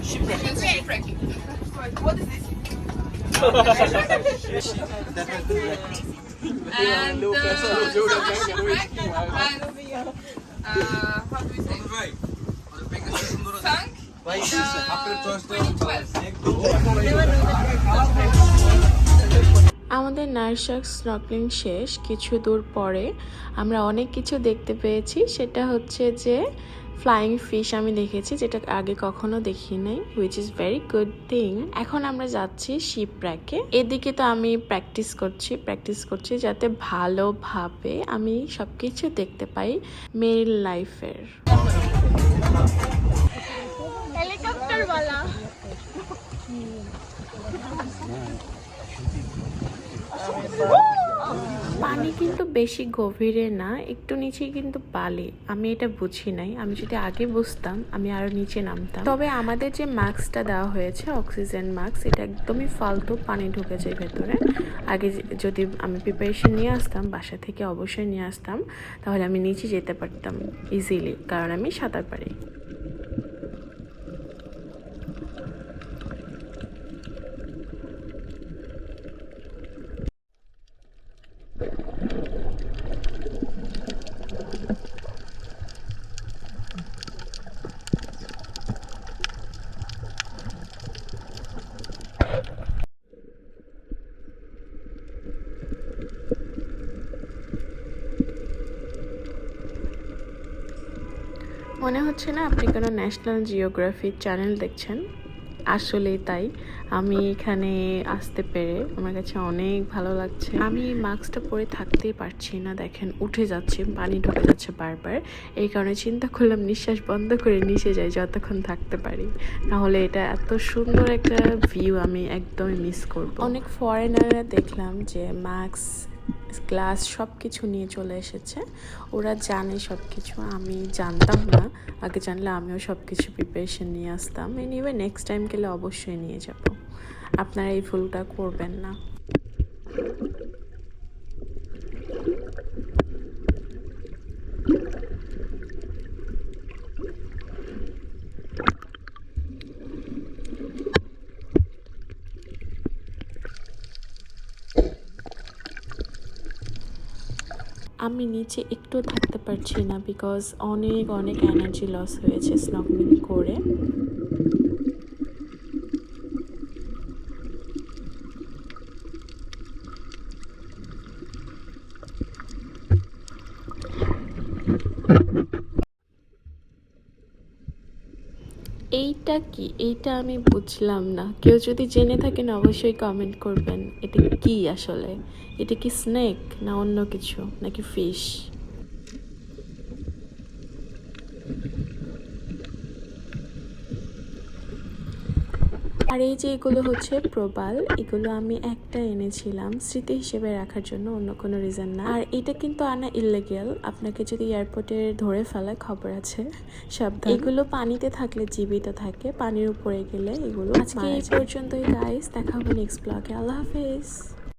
Shipwrecking. Shipwrecking. What is this? And shipwreck has how do we say? Sunk in 2012. আমাদের নাইরশার্ক snorkelling শেষ। কিছু দূর পরে আমরা অনেক কিছু দেখতে পেয়েছি। সেটা হচ্ছে যে ফ্লাইং ফিশ আমি দেখেছি, যেটা আগে কখনো দেখি নাই, which is very good thing. এখন আমরা যাচ্ছি শিপর্যাকে। এদিকে তো আমি প্র্যাকটিস করছি যাতে ভালোভাবে আমি সবকিছু দেখতে পাই মেরিন লাইফের। হেলিকপ্টার वाला পানি কিন্তু বেশি গভীরে না, একটু নিচে কিন্তু বালি। আমি এটা বুঝি নাই, আমি যদি আগে বুঝতাম আমি আরো নিচে নামতাম। তবে আমাদের যে মাস্কটা দেওয়া হয়েছে অক্সিজেন মাস্ক, এটা একদমই ফালতু, পানি ঢুকে যায় ভেতরে। আগে যদি আমি প্রিপারেশন নিয়ে আসতাম, বাসা থেকে অবশ্যই নিয়ে আসতাম, তাহলে আমি নিচে যেতে পারতাম ইজিলি, কারণ আমি সাঁতার পারি। মনে হচ্ছে না আপনি কোনো ন্যাশনাল জিওগ্রাফির চ্যানেল দেখছেন। আসলেই তাই। আমি এখানে আসতে পেরে আমার কাছে অনেক ভালো লাগছে। আমি মাস্কটা পরে থাকতেই পারছি না, দেখেন উঠে যাচ্ছে, পানি ঢুকে যাচ্ছে বারবার। এই কারণে চিন্তা করলাম নিঃশ্বাস বন্ধ করে নিচে যাই যতক্ষণ থাকতে পারি, নাহলে এটা এত সুন্দর একটা ভিউ আমি একদমই মিস করব। অনেক ফরেনাররা দেখলাম যে মাস্ক, গ্লাস সব কিছু নিয়ে চলে এসেছে। ওরা জানে সব কিছু, আমি জানতাম না। আগে জানলে আমিও সব কিছু প্রিপারেশন নিয়ে আসতাম। এনিওয়ে নেক্সট টাইম গেলে অবশ্যই নিয়ে যাব। আপনারা এই ভুলটা করবেন না। আমি নিচে একটু থাকতে পারছি না, বিকজ অনেক এনার্জি লস হয়েছে স্নর্কেলিং করে। এইটা কি? এইটা আমি বুঝলাম না। কেউ যদি জেনে থাকেন অবশ্যই কমেন্ট করবেন। এটা কি আসলে? এটা কি স্নেক না অন্য কিছু, নাকি ফিশ? আর এই যে এগুলো হচ্ছে প্রবাল, এগুলো আমি একটা এনেছিলাম স্মৃতি হিসেবে রাখার জন্য, অন্য কোনো রিজন না। আর এটা কিন্তু আনা ইলিগ্যাল, আপনাকে যদি এয়ারপোর্টে ধরে ফেলে খবর আছে, সাবধান। এগুলো পানিতে থাকলে জীবিত থাকে, পানির উপরে গেলে এগুলো। আজকে এই পর্যন্তই গাইস, দেখা হবে নেক্সট ব্লগে। আল্লাহ হাফেজ।